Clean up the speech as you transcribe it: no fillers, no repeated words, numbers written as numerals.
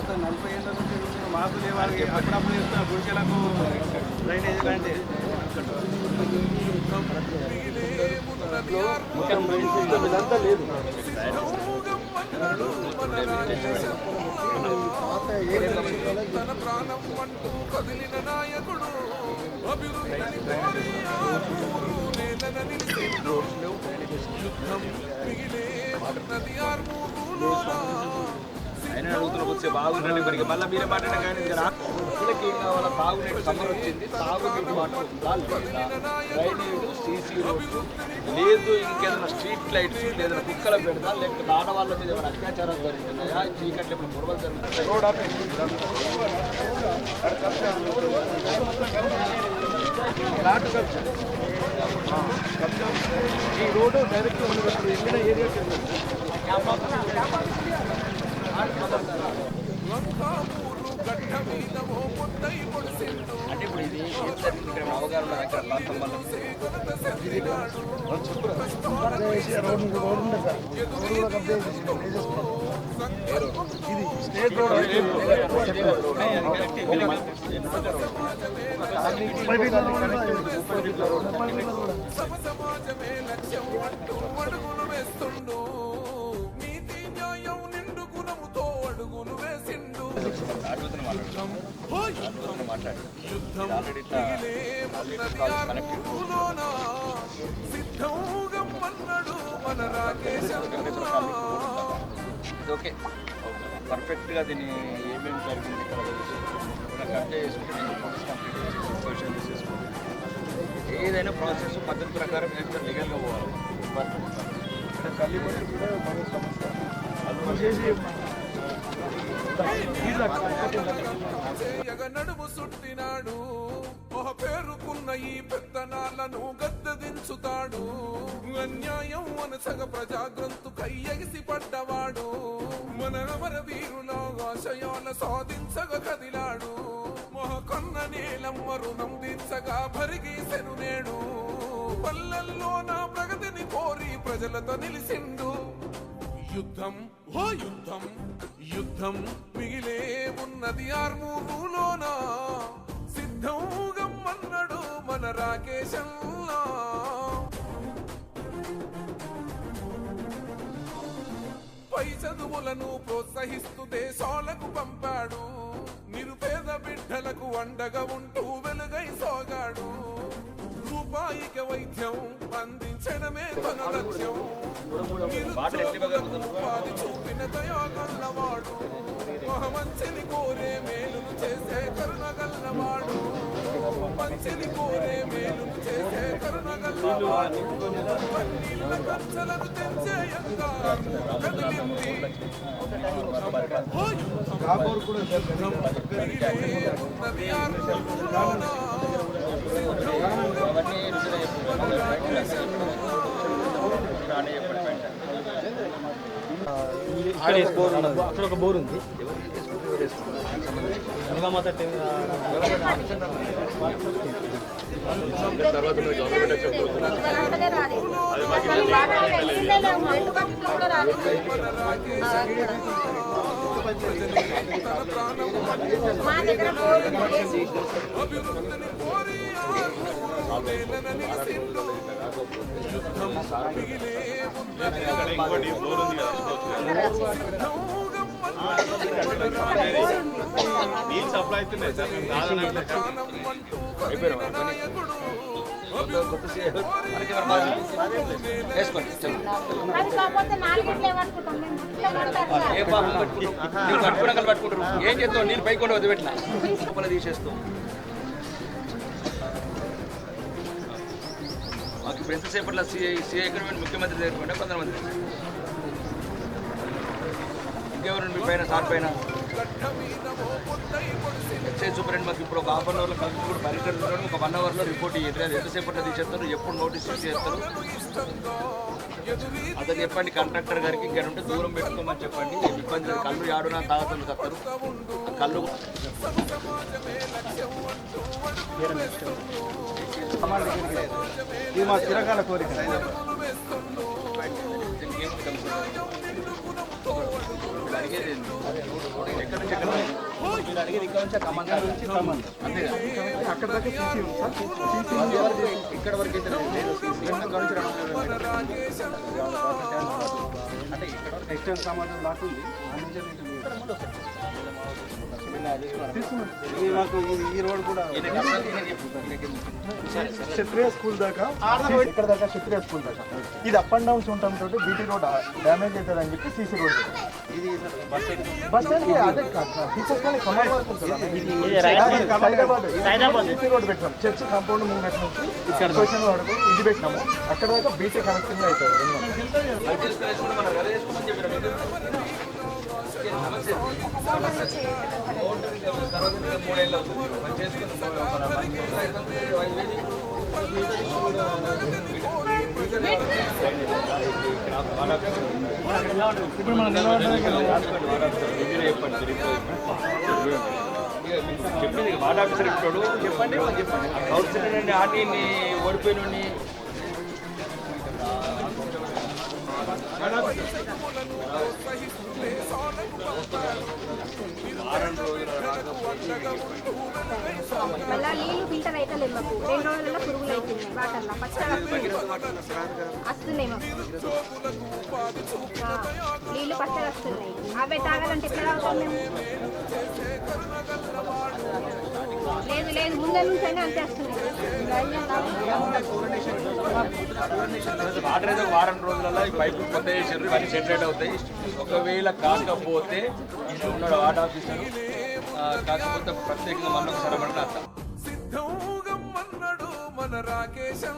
40 ఏళ్ళ నుంచి మాకు లేవాలి. అప్పుడప్పుడు చెప్తున్నా గుడికెలకు డ్రైనేజ్ లాంటి ఇదంతా లేదు. తన ప్రాణం అంటూ కదిలిన నాయకుడు అభివృద్ధిని కోరి నేలన నిలిచిండు. యుద్ధం మిగిలే ఉన్నది ఆర్మూరులోనా. ఆయన అడుగుతున్న వచ్చే బాగుండండి మరి మళ్ళీ మీరే మాట్లాడినా కానీ రాళ్ళకి ఏం కావాలా? తాగునీటి సమ్మర్ వచ్చింది, తాగునీటి వాటర్ డ్రైనేజ్, సీసీ రోడ్లు లేదు, ఇంకేదైనా స్ట్రీట్ లైట్స్ లేదన్నా కుక్కల పెడతా, లేకపోతే ఆడవాళ్ళ మీద ఏమైనా అత్యాచారాలు జరుగుతున్నాయా, చీకట్లు ఏమైనా గొడవలు జరుగుతున్నాయి, రోడ్ ఈ రోడ్డు డైరెక్ట్ వెళ్ళిన ఏరియాకి అంటే ఇప్పుడు ఇది ఇక్కడ అవగాహన అక్కడ ఇది స్టేట్ రోడ్ సమాజమే లక్ష్యం అంటూ అడుగులు వేస్తుండు. నీతి న్యాయం నిండు గుణముతో అడుగులు వేసిండు. యుద్ధం మిగిలే ఉన్నది ఆర్మూరులోనా. సిద్ధంగా మన్నడు మన రాకేశంగా. ఓకే పర్ఫెక్ట్గా దీన్ని ఏమేమి జరిగింది ఇక్కడ కట్టే చేసుకుంటే సోషల్ చేసుకుంటే ఏదైనా ప్రాసెస్ పద్ధతి ప్రకారం ఎంత లీగల్గా పోవాలి. ఇక్కడ కల్లిపట్టి కూడా మరో సమస్య నడుము సుట్టినాడు. ఒక పేరుకున్న ఈ పెత్తనాలను గద్దెదించుతాడు. అన్యాయం అనసగ ప్రజాగ్రంథు కయ్యగిసి పడ్డవాడు. మన అమర వీరుల ఆశయాల సాధించగ కదిలాడు. మొహకొన్న నేలమ్మ రుణం తీర్చగా భరిగీసెను నేడు. పల్లెల్లో నా ప్రగతిని కోరి ప్రజలతో నిలిసిండు. యుద్ధం ఓ యుద్ధం యుద్ధం మిగిలే ఉన్నది ఆర్మూరులోనా. సిద్ధంగా మన్నడు మన రాకేశంలా. పై చదువులను ప్రోత్సహిస్తూ దేశాలకు పంపాడు. నిరుపేద బిడ్డలకు అండగా ఉంటూ వెలుగై సాగాడు. రూపాయిక వైద్యం అందించడమే తన లక్ష్యం. ఉపాధి చూపిన దయాగల్లవాడు. మంచిని కోరే మేలును చేసే కరుణగల్లవాడు. మంచిని కోరే మేలును చేసే కరుణగల్లవాడు. పన్నీళ్ళ ఖర్చలను తెంచేయంగా కదిలింది. ఉన్నది ఆర్మూరులోనా. అక్కడ ఒక బోర్ ఉంది. అభివృద్ధిని కోరి నేలన నిలిసిండు. యుద్ధం మిగిలే ఉన్నది ఆర్మూరులోనా. నీళ్ళు సప్లై అవుతున్నాయి సార్. పట్టుకుంటారు ఏం చేస్తావు? నీళ్ళు పైకి కూడా వదిలిపెట్టినా తీసేస్తాం. మాకు ఇప్పుడు ఎంతసేపట్లో సిఐ గవర్నమెంట్ ముఖ్యమంత్రి దగ్గర కొంతమంది ఇంకెవరు మీ పైన సార్ పైన ఎక్సైజ్ సూపరింటెండెంట్ మాకు ఇప్పుడు ఒక హాఫ్ అన్ అవర్లో కలిసి కూడా పరిగణించడం ఒక 1 అవర్లో రిపోర్ట్ ఇయ్యారు. అది ఎంతసేపట్లో తీసేస్తారు, ఎప్పుడు నోటీస్ చేస్తారు అతను చెప్పండి. కాంట్రాక్టర్ గారికి ఇంకా ఉంటే దూరం పెట్టుకోమని చెప్పండి. ఇబ్బంది లేదు. కళ్ళు ఆడునా తాగతలు తస్తారు కళ్ళు ఇది మా చిరకాల కోరిక. మీరు అడిగేది ఏంది? ఎక్కడి నుంచి ఎక్కడ దాకా? మీరు అడిగేది ఇక్కడ నుంచి ఖమ్మం దాకా. అంతేగా? అక్కడ దాకా సీసీ ఉంది సార్. అది వరకు ఇక్కడ వరకు అయితే లేదు సీసీ. అక్కడ నుంచి 200 అంటే ఇక్కడ వరకు ఎక్స్టెన్స్ సమాధానం దాకా ఉంది. ఆ నుంచి ఇక్కడ ముందు వస్తుంది. ఇది మాకు ఈ రోడ్ కూడా క్షత్రియ స్కూల్ దాకా ఇక్కడ దాకా క్షత్రియ స్కూల్ దాకా ఇది అప్ అండ్ డౌన్స్ ఉండటంతో బీటీ రోడ్ డ్యామేజ్ అవుతుంది అని చెప్పి సీసీ రోడ్ ఇది బస్ స్టాండ్ అదే టీచర్స్ కానీ ఖమ్మం వరకు ఉంటుంది. హైదరాబాద్ సీసీ రోడ్ పెట్టాం చర్చ్ కాంపౌండ్ ముంగట్ నుంచి ఇక్కడ స్టేషన్ వరకు ఇది పెట్టినాము. అక్కడ దాకా బీటీ కనెక్షన్ అవుతుంది. ఇప్పుడు మనం చెప్పింది వార్డ్ ఆఫీసర్ ఇస్తాడు. చెప్పండి కౌన్సిలర్ ఆర్టీని ఓడిపోయిన మళ్ళా నీళ్ళు ఫిల్టర్ అయితే మాకు 2 రోజులలో పురుగులు అవుతున్నాయి. వాటర్లో పచ్చగా వస్తున్నాయి మాకు నీళ్ళు పచ్చగా వస్తున్నాయి. అవే తాగాలంటే ఎట్లా తాగుతాం మేము? లేదు లేదు ముందు నుంచి అయినా అంతే వస్తున్నాయి. వాటర్ అయితే వారం రోజులలో ఈ పైపులు కొత్త చేసారు. ఇవన్నీ సెటరేట్ అవుతాయి. ఒకవేళ కాకపోతే ఇంట్లో ఉన్నాడు వార్డ్ ఆఫీసర్ కాకపోతే ప్రత్యేకంగా మళ్ళీ ఒకసారి అర్థం సిద్ధంగా మన్నడు మన రాకేశం